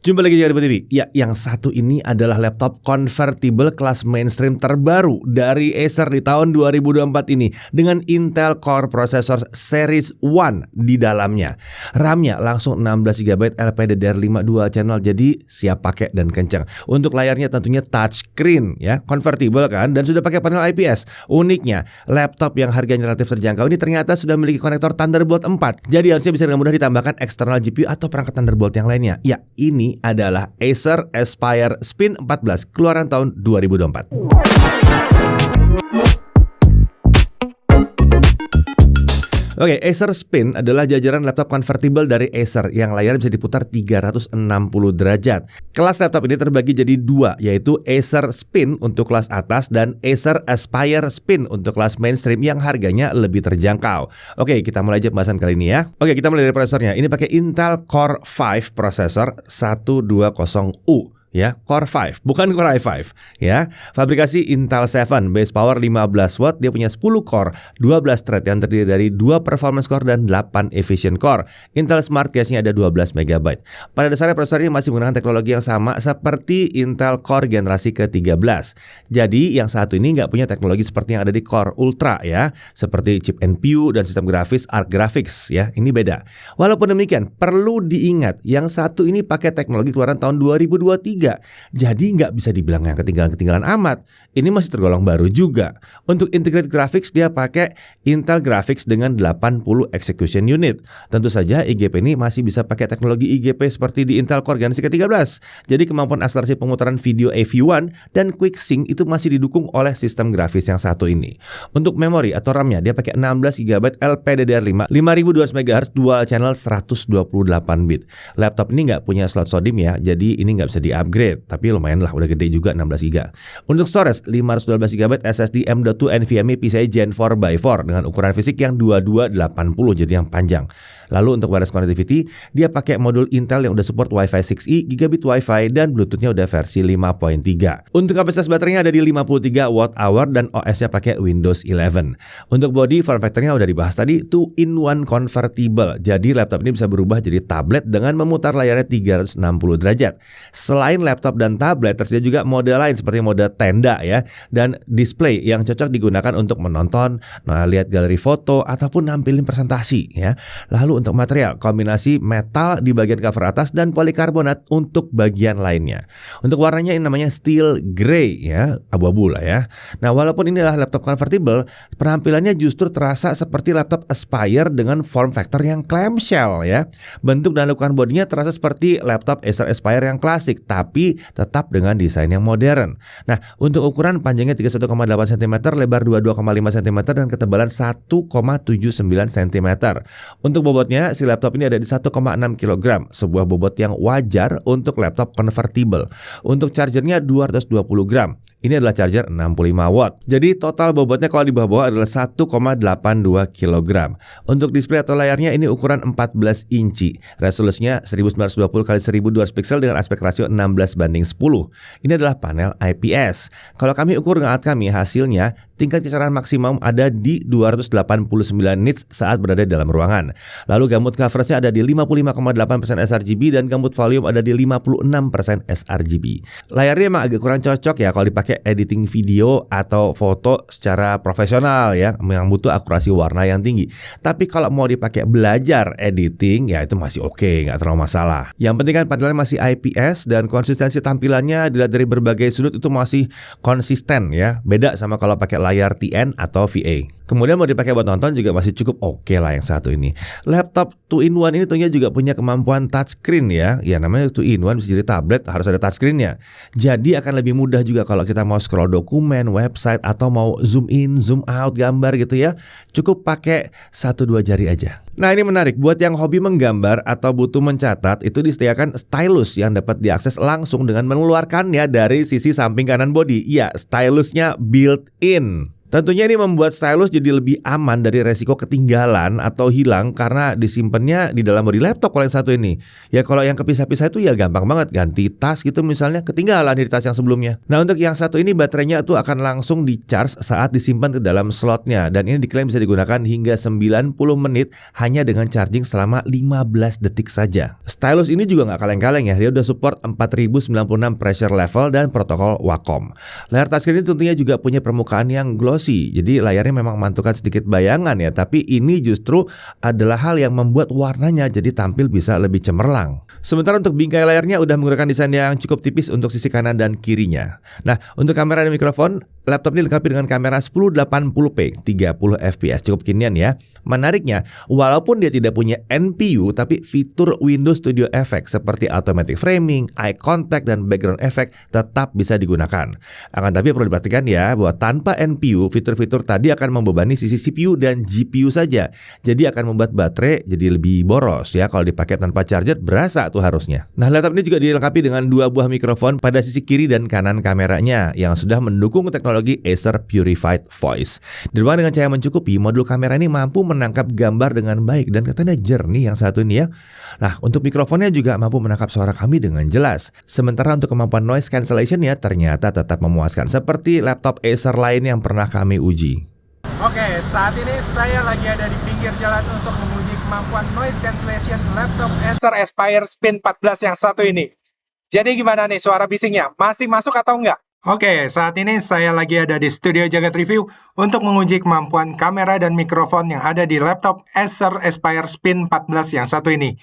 Jumpa lagi di Arba TV. Ya, yang satu ini adalah laptop convertible kelas mainstream terbaru dari Acer di tahun 2024 ini dengan Intel Core Processor Series 1 di dalamnya. RAM-nya langsung 16GB LPDDR5 dual channel, jadi siap pakai dan kencang. Untuk layarnya tentunya touchscreen ya, convertible kan, dan sudah pakai panel IPS. Uniknya, laptop yang harganya relatif terjangkau ini ternyata sudah memiliki konektor Thunderbolt 4. Jadi harusnya bisa dengan mudah ditambahkan eksternal GPU atau perangkat Thunderbolt yang lainnya. Ya, ini adalah Acer Aspire Spin 14 keluaran tahun 2024. Oke, Acer Spin adalah jajaran laptop convertible dari Acer yang layar bisa diputar 360 derajat. Kelas laptop ini terbagi jadi dua, yaitu Acer Spin untuk kelas atas dan Acer Aspire Spin untuk kelas mainstream yang harganya lebih terjangkau. Oke, kita mulai aja pembahasan kali ini ya. Oke, kita mulai dari prosesornya. Ini pakai Intel Core 5 prosesor 120U. Ya, Core 5, bukan Core i5 ya. Fabrikasi Intel 7, base power 15 watt, dia punya 10 core, 12 thread yang terdiri dari 2 performance core dan 8 efficient core. Intel Smart Cache-nya ada 12 MB. Pada dasarnya prosesor ini masih menggunakan teknologi yang sama seperti Intel Core generasi ke-13. Jadi yang satu ini nggak punya teknologi seperti yang ada di Core Ultra ya, seperti chip NPU dan sistem grafis Arc Graphics ya. Ini beda. Walaupun demikian, perlu diingat yang satu ini pakai teknologi keluaran tahun 2023. Jadi nggak bisa dibilang yang ketinggalan amat. Ini masih tergolong baru juga. Untuk integrated graphics dia pakai Intel Graphics dengan 80 execution unit. Tentu saja IGP ini masih bisa pakai teknologi IGP seperti di Intel Core generasi ke-13. Jadi kemampuan akselerasi pemutaran video AV1 dan Quick Sync itu masih didukung oleh sistem grafis yang satu ini. Untuk memori atau RAM-nya dia pakai 16GB LPDDR5 5200 MHz dual channel 128 bit. Laptop ini nggak punya slot SODIMM ya, jadi ini nggak bisa di-upgrade, tapi lumayan lah, udah gede juga 16GB. Untuk storage 512GB SSD M.2 NVMe PCIe Gen 4x4 dengan ukuran fisik yang 2280, jadi yang panjang. Lalu untuk wireless connectivity dia pakai modul Intel yang udah support Wi-Fi 6E, gigabit Wi-Fi dan Bluetooth-nya udah versi 5.3. Untuk kapasitas baterainya ada di 53 Wh dan OS-nya pakai Windows 11. Untuk body form factor-nya udah dibahas tadi, 2-in-1 convertible. Jadi laptop ini bisa berubah jadi tablet dengan memutar layarnya 360 derajat. Selain laptop dan tablet, tersedia juga mode lain seperti mode tenda ya, dan display yang cocok digunakan untuk menonton, lihat galeri foto ataupun nampilin presentasi ya. Lalu untuk material, kombinasi metal di bagian cover atas dan polikarbonat untuk bagian lainnya. Untuk warnanya ini namanya steel grey ya, abu-abu lah ya. Nah, walaupun ini adalah laptop convertible, penampilannya justru terasa seperti laptop Aspire dengan form factor yang clamshell ya. Bentuk dan lekukan bodinya terasa seperti laptop Acer Aspire yang klasik, tapi tetap dengan desain yang modern. Nah, untuk ukuran panjangnya 31,8 cm, lebar 22,5 cm dan ketebalan 1,79 cm. Untuk bobotnya, si laptop ini ada di 1,6 kg, sebuah bobot yang wajar untuk laptop convertible. Untuk chargernya 220 gram. Ini adalah charger 65 watt. Jadi total bobotnya kalau di bawah adalah 1,82 kg. Untuk display atau layarnya ini ukuran 14 inci. Resolusinya 1920x1200 pixel dengan aspek rasio 16:10. Ini adalah panel IPS. Kalau kami ukur dengan alat kami, hasilnya tingkat kecerdasan maksimum ada di 289 nits saat berada dalam ruangan. Lalu gamut coverage-nya ada di 55,8% sRGB dan gamut volume ada di 56% sRGB. Layarnya emang agak kurang cocok ya kalau dipakai editing video atau foto secara profesional ya, yang butuh akurasi warna yang tinggi. Tapi kalau mau dipakai belajar editing ya itu masih oke, nggak terlalu masalah. Yang penting kan panelnya masih IPS dan konsistensi tampilannya dilihat dari berbagai sudut itu masih konsisten ya. Beda sama kalau pakai layar TN atau VA. Kemudian mau dipakai buat nonton juga masih cukup oke lah yang satu ini. Laptop 2-in-1 ini tentunya juga punya kemampuan touchscreen ya. Ya namanya 2-in-1 bisa jadi tablet, harus ada touchscreen-nya. Jadi akan lebih mudah juga kalau kita mau scroll dokumen, website atau mau zoom in, zoom out gambar gitu ya. Cukup pakai 1-2 jari aja. Nah, ini menarik buat yang hobi menggambar atau butuh mencatat, itu disediakan stylus yang dapat diakses langsung dengan mengeluarkannya dari sisi samping kanan bodi. Ya, stylusnya built-in. Tentunya ini membuat stylus jadi lebih aman dari resiko ketinggalan atau hilang karena disimpannya di dalam bodi laptop kalau yang satu ini. Ya kalau yang kepisah-pisah itu ya gampang banget, ganti tas gitu misalnya ketinggalan di tas yang sebelumnya. Nah untuk yang satu ini baterainya tuh akan langsung di-charge saat disimpan ke dalam slotnya, dan ini diklaim bisa digunakan hingga 90 menit hanya dengan charging selama 15 detik saja. Stylus ini juga nggak kaleng-kaleng ya, dia udah support 4096 pressure level dan protokol Wacom. Layar touchscreen ini tentunya juga punya permukaan yang glossy. Jadi layarnya memang memantulkan sedikit bayangan ya, tapi ini justru adalah hal yang membuat warnanya jadi tampil bisa lebih cemerlang. Sementara untuk bingkai layarnya udah menggunakan desain yang cukup tipis untuk sisi kanan dan kirinya. Nah, untuk kamera dan mikrofon, laptop ini dilengkapi dengan kamera 1080p 30 fps, cukup kekinian ya. Menariknya, walaupun dia tidak punya NPU, tapi fitur Windows Studio Effects seperti automatic framing, eye contact, dan background effect tetap bisa digunakan. Akan tapi perlu diperhatikan ya, bahwa tanpa NPU, fitur-fitur tadi akan membebani sisi CPU dan GPU saja. Jadi akan membuat baterai jadi lebih boros ya. Kalau dipakai tanpa charger berasa tuh harusnya. Nah, laptop ini juga dilengkapi dengan 2 buah mikrofon pada sisi kiri dan kanan kameranya yang sudah mendukung teknologi Acer Purified Voice. Ditambah dengan cahaya mencukupi, modul kamera ini mampu menangkap gambar dengan baik dan katanya jernih yang satu ini ya. Nah, untuk mikrofonnya juga mampu menangkap suara kami dengan jelas. Sementara untuk kemampuan noise cancellation ya ternyata tetap memuaskan seperti laptop Acer lain yang pernah kami uji. Oke, saat ini saya lagi ada di pinggir jalan untuk menguji kemampuan noise cancellation laptop Acer Aspire Spin 14 yang satu ini. Jadi gimana nih suara bisingnya? Masih masuk atau enggak? Oke, saat ini saya lagi ada di studio Jagat Review untuk menguji kemampuan kamera dan mikrofon yang ada di laptop Acer Aspire Spin 14 yang satu ini.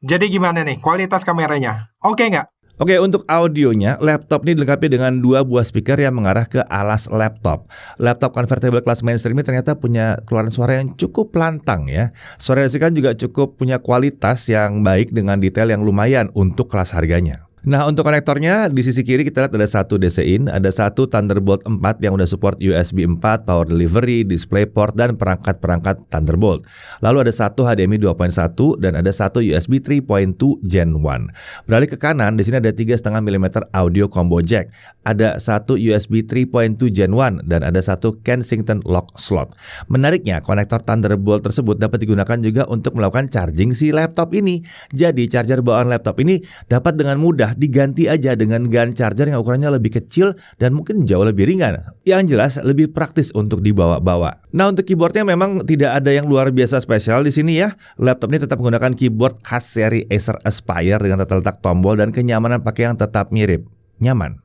Jadi gimana nih kualitas kameranya? Oke nggak? Oke, untuk audionya, laptop ini dilengkapi dengan 2 buah speaker yang mengarah ke alas laptop. Laptop convertible kelas mainstream ini ternyata punya keluaran suara yang cukup lantang ya. Suara yang juga cukup punya kualitas yang baik dengan detail yang lumayan untuk kelas harganya. Nah, untuk konektornya di sisi kiri kita lihat ada satu DC-in, ada satu Thunderbolt 4 yang udah support USB 4, power delivery, DisplayPort, dan perangkat-perangkat Thunderbolt. Lalu ada satu HDMI 2.1 dan ada satu USB 3.2 Gen 1. Beralih ke kanan, di sini ada 3,5 mm audio combo jack, ada satu USB 3.2 Gen 1 dan ada satu Kensington lock slot. Menariknya, konektor Thunderbolt tersebut dapat digunakan juga untuk melakukan charging si laptop ini. Jadi, charger bawaan laptop ini dapat dengan mudah diganti aja dengan gun charger yang ukurannya lebih kecil dan mungkin jauh lebih ringan. Yang jelas lebih praktis untuk dibawa-bawa. Nah, untuk keyboardnya memang tidak ada yang luar biasa spesial di sini ya. Laptop ini tetap menggunakan keyboard khas seri Acer Aspire dengan tata letak tombol dan kenyamanan pakai yang tetap mirip. Nyaman.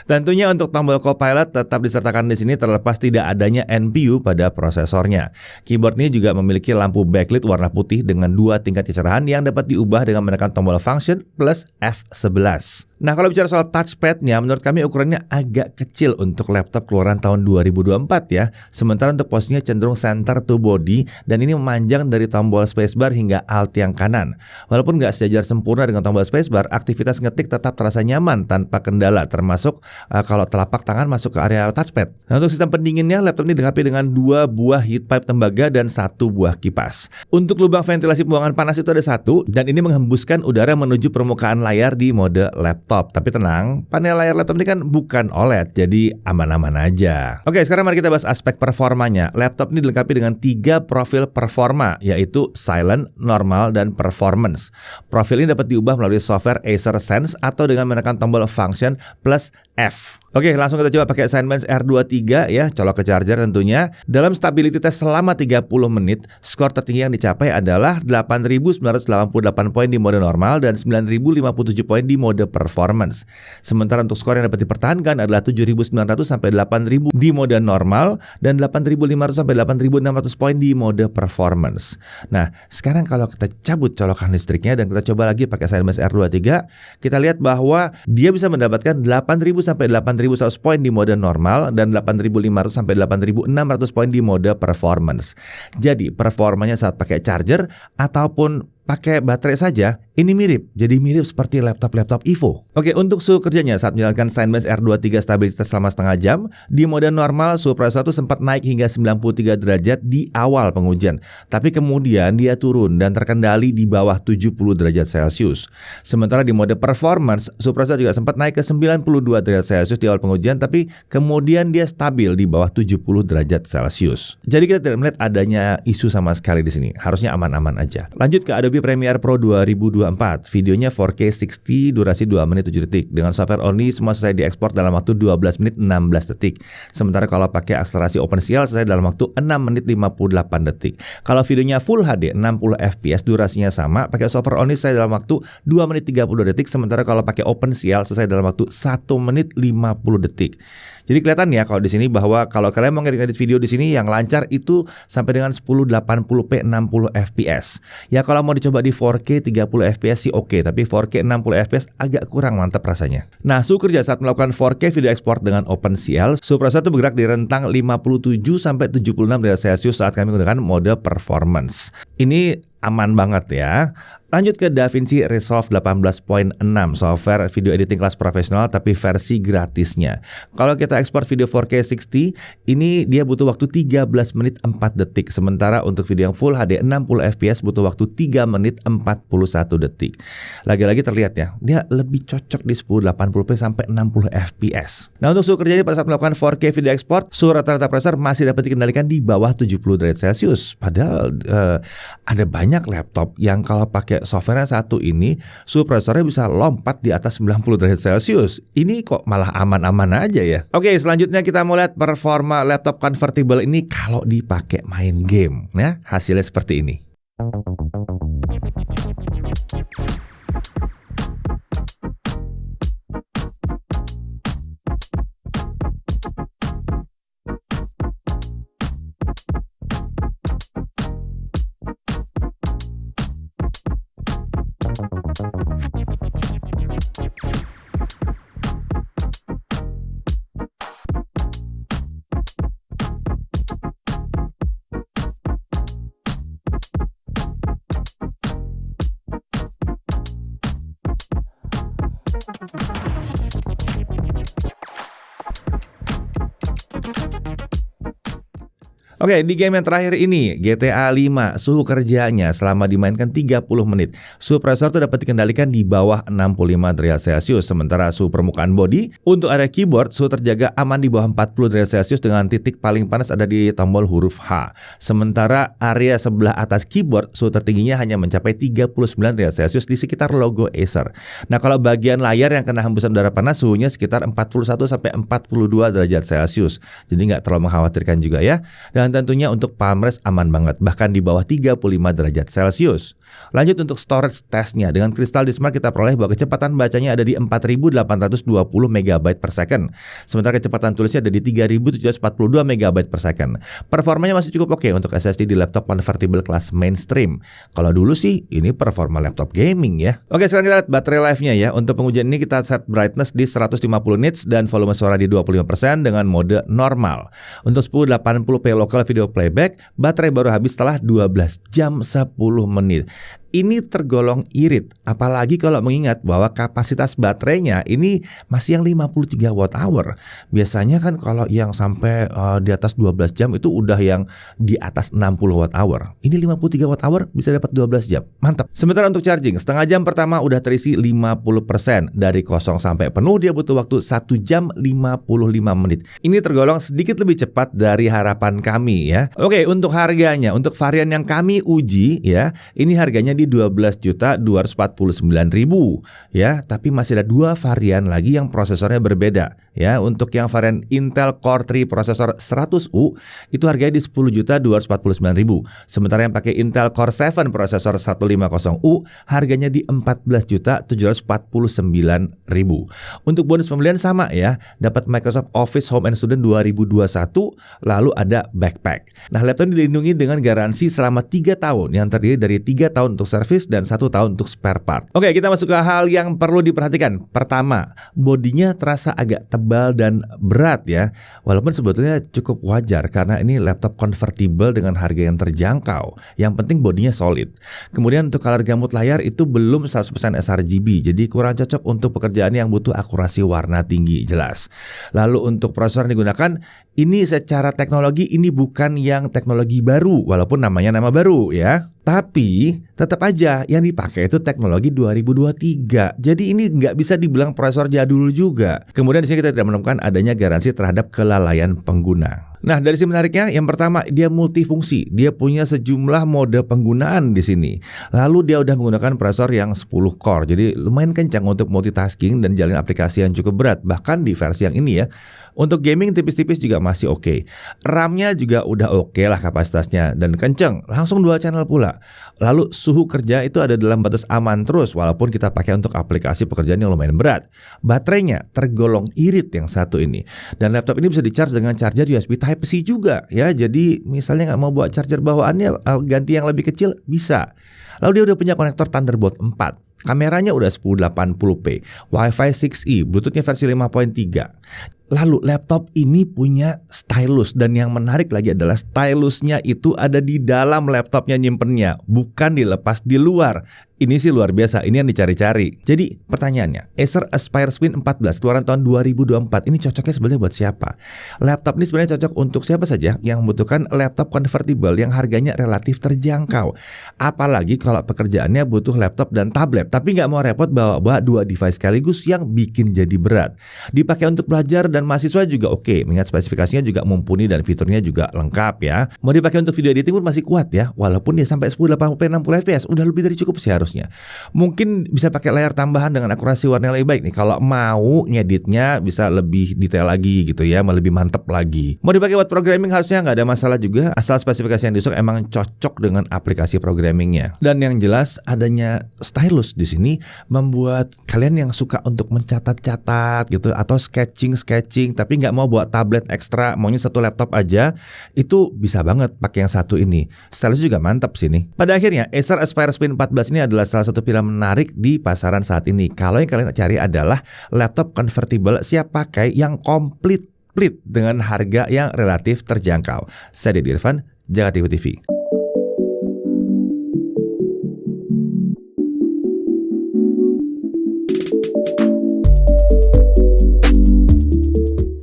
Tentunya untuk tombol Copilot tetap disertakan di sini terlepas tidak adanya NPU pada prosesornya. Keyboard ini juga memiliki lampu backlit warna putih dengan 2 tingkat kecerahan yang dapat diubah dengan menekan tombol function plus F11. Nah, kalau bicara soal touchpadnya, menurut kami ukurannya agak kecil untuk laptop keluaran tahun 2024 ya. Sementara untuk posisinya cenderung center to body dan ini memanjang dari tombol spacebar hingga alt yang kanan. Walaupun nggak sejajar sempurna dengan tombol spacebar, aktivitas ngetik tetap terasa nyaman tanpa kendala, termasuk kalau telapak tangan masuk ke area touchpad. Nah, untuk sistem pendinginnya, laptop ini dilengkapi dengan 2 buah heat pipe tembaga dan 1 buah kipas. Untuk lubang ventilasi pembuangan panas itu ada 1 dan ini menghembuskan udara menuju permukaan layar di mode laptop. Tapi tenang, panel layar laptop ini kan bukan OLED, jadi aman-aman aja. Oke, sekarang mari kita bahas aspek performanya. Laptop ini dilengkapi dengan 3 profil performa, yaitu silent, normal, dan performance. Profil ini dapat diubah melalui software Acer Sense atau dengan menekan tombol function plus F. Oke, langsung kita coba pakai Signbench R23 ya, colok ke charger tentunya. Dalam stability test selama 30 menit, skor tertinggi yang dicapai adalah 8.988 poin di mode normal dan 9.057 poin di mode performance. Sementara untuk skor yang dapat dipertahankan adalah 7.900 sampai 8.000 di mode normal dan 8.500 sampai 8.600 poin di mode performance. Nah, sekarang kalau kita cabut colokan listriknya dan kita coba lagi pakai Signbench R23, kita lihat bahwa dia bisa mendapatkan 8.000 sampai 8.100 poin di mode normal dan 8.500 sampai 8.600 poin di mode performance. Jadi performanya saat pakai charger ataupun pakai baterai saja, ini jadi mirip seperti laptop-laptop Evo. Oke, untuk suhu kerjanya saat menjalankan Science R23 stabilitas selama setengah jam, di mode normal suhu prosesor itu sempat naik hingga 93 derajat di awal pengujian. Tapi kemudian dia turun dan terkendali di bawah 70 derajat Celcius. Sementara di mode performance, suhu prosesor juga sempat naik ke 92 derajat Celcius di awal pengujian, tapi kemudian dia stabil di bawah 70 derajat Celcius. Jadi kita tidak melihat adanya isu sama sekali di sini. Harusnya aman-aman aja. Lanjut ke Adobe Premiere Pro 2024. Videonya 4K 60, durasi 2 menit 7 detik. Dengan software only, semua selesai diekspor dalam waktu 12 menit 16 detik. Sementara kalau pakai akselerasi OpenCL selesai dalam waktu 6 menit 58 detik. Kalau videonya Full HD 60 fps, durasinya sama. Pakai software only selesai dalam waktu 2 menit 30 detik. Sementara kalau pakai OpenCL selesai dalam waktu 1 menit 50 detik. Jadi kelihatan ya kalau di sini bahwa kalau kalian mau ngedit video di sini yang lancar itu sampai dengan 1080p 60 fps. Ya kalau mau dicoba di 4K 30 fps sih oke, tapi 4K 60 fps agak kurang mantap rasanya. Nah, suhu kerja saat melakukan 4K video export dengan OpenCL, suhu prosesor itu bergerak di rentang 57 sampai 76 derajat Celcius saat kami menggunakan mode performance. Ini aman banget ya. Lanjut ke DaVinci Resolve 18.6, software video editing kelas profesional tapi versi gratisnya. Kalau kita ekspor video 4K 60, ini dia butuh waktu 13 menit 4 detik. Sementara untuk video yang Full HD 60 fps butuh waktu 3 menit 41 detik. Lagi-lagi terlihat ya, dia lebih cocok di 1080p sampai 60 fps. Nah, untuk suhu kerjanya pada saat melakukan 4K video export, suhu rata-rata prosesor masih dapat dikendalikan di bawah 70 derajat Celcius. Padahal ada banyak laptop yang kalau pakai software satu ini suhu prosesornya bisa lompat di atas 90 derajat Celcius. Ini kok malah aman-aman aja ya. Oke, selanjutnya kita mau lihat performa laptop convertible ini kalau dipakai main game. Nah, hasilnya seperti ini. Oke, di game yang terakhir ini, GTA 5, suhu kerjanya selama dimainkan 30 menit. Suhu prosesor itu dapat dikendalikan di bawah 65 derajat Celcius. Sementara suhu permukaan bodi, untuk area keyboard, suhu terjaga aman di bawah 40 derajat Celcius dengan titik paling panas ada di tombol huruf H. Sementara area sebelah atas keyboard, suhu tertingginya hanya mencapai 39 derajat Celcius di sekitar logo Acer. Nah, kalau bagian layar yang kena hembusan udara panas, suhunya sekitar 41 sampai 42 derajat Celcius. Jadi nggak terlalu mengkhawatirkan juga ya. Dan tentunya untuk palm rest aman banget, bahkan di bawah 35 derajat Celcius. Lanjut untuk storage testnya, dengan kristal di Smart kita peroleh bahwa kecepatan bacanya ada di 4820 MB per second. Sementara kecepatan tulisnya ada di 3742 MB per second. Performanya masih cukup oke untuk SSD di laptop convertible kelas mainstream. Kalau dulu sih ini performa laptop gaming ya. Oke, sekarang kita lihat baterai life-nya ya. Untuk pengujian ini kita set brightness di 150 nits dan volume suara di 25% dengan mode normal. Untuk 1080p local video playback, baterai baru habis setelah 12 jam 10 menit. Ini tergolong irit, apalagi kalau mengingat bahwa kapasitas baterainya ini masih yang 53 watt hour. Biasanya kan kalau yang sampai di atas 12 jam itu udah yang di atas 60 watt hour. Ini 53 watt hour bisa dapat 12 jam. Mantap. Sementara untuk charging, setengah jam pertama udah terisi 50%. Dari kosong sampai penuh dia butuh waktu 1 jam 55 menit. Ini tergolong sedikit lebih cepat dari harapan kami ya. Oke, untuk harganya, untuk varian yang kami uji ya, ini harganya di 12.249.000 ya, tapi masih ada dua varian lagi yang prosesornya berbeda ya. Untuk yang varian Intel Core 3 prosesor 100U itu harganya di 10.249.000. Sementara yang pakai Intel Core 7 prosesor 150U harganya di 14.749.000. Untuk bonus pembelian sama ya, dapat Microsoft Office Home and Student 2021, lalu ada backpack. Nah, laptop ini dilindungi dengan garansi selama 3 tahun yang terdiri dari 3 tahun untuk servis dan 1 tahun untuk spare part. Oke, kita masuk ke hal yang perlu diperhatikan. Pertama, bodinya terasa agak tebal tebal dan berat ya. Walaupun sebetulnya cukup wajar karena ini laptop convertible dengan harga yang terjangkau. Yang penting bodinya solid. Kemudian untuk color gamut layar itu belum 100% sRGB, jadi kurang cocok untuk pekerjaan yang butuh akurasi warna tinggi, jelas. Lalu untuk prosesor yang digunakan, ini secara teknologi ini bukan yang teknologi baru, walaupun namanya nama baru ya. Tapi tetap aja yang dipakai itu teknologi 2023. Jadi ini nggak bisa dibilang prosesor jadul juga. Kemudian di sini kita tidak menemukan adanya garansi terhadap kelalaian pengguna. Nah, dari sisi menariknya, yang pertama dia multifungsi. Dia punya sejumlah mode penggunaan di sini. Lalu dia udah menggunakan prosesor yang 10 core. Jadi lumayan kencang untuk multitasking dan jalin aplikasi yang cukup berat. Bahkan di versi yang ini ya. Untuk gaming tipis-tipis juga masih oke. RAM-nya juga udah oke lah kapasitasnya dan kenceng, langsung 2 channel pula. Lalu suhu kerja itu ada dalam batas aman terus walaupun kita pakai untuk aplikasi pekerjaan yang lumayan berat. Baterainya tergolong irit yang satu ini. Dan laptop ini bisa di-charge dengan charger USB Type-C juga ya. Jadi misalnya nggak mau buat charger bawaannya, ganti yang lebih kecil bisa. Lalu dia udah punya konektor Thunderbolt 4. Kameranya udah 1080p, Wi-Fi 6E, Bluetooth-nya versi 5.3. Lalu laptop ini punya stylus dan yang menarik lagi adalah stylusnya itu ada di dalam laptopnya nyimpennya, bukan dilepas di luar. Ini sih luar biasa, ini yang dicari-cari. Jadi pertanyaannya, Acer Aspire Spin 14 keluaran tahun 2024 ini cocoknya sebenarnya buat siapa? Laptop ini sebenarnya cocok untuk siapa saja yang membutuhkan laptop convertible yang harganya relatif terjangkau. Apalagi kalau pekerjaannya butuh laptop dan tablet, tapi nggak mau repot bawa-bawa 2 device sekaligus yang bikin jadi berat. Dipakai untuk belajar dan mahasiswa juga oke, mengingat spesifikasinya juga mumpuni dan fiturnya juga lengkap ya. Mau dipakai untuk video editing pun masih kuat ya, walaupun dia sampai 1080p 60 fps, udah lebih dari cukup sih harusnya. Mungkin bisa pakai layar tambahan dengan akurasi warna yang lebih baik nih. Kalau mau ngeditnya bisa lebih detail lagi gitu ya, lebih mantep lagi. Mau dipakai buat programming harusnya nggak ada masalah juga, asal spesifikasi yang diusung emang cocok dengan aplikasi programmingnya. Dan yang jelas adanya stylus di sini membuat kalian yang suka untuk mencatat-catat gitu atau sketching tapi nggak mau buat tablet ekstra, maunya satu laptop aja, itu bisa banget pakai yang satu ini. Stylus juga mantap sih nih. Pada akhirnya Acer Aspire Spin 14 ini adalah salah satu pilihan menarik di pasaran saat ini. Kalau yang kalian cari adalah laptop convertible siap pakai yang komplit dengan harga yang relatif terjangkau. Saya Deddy Irfan, Jakarta TV.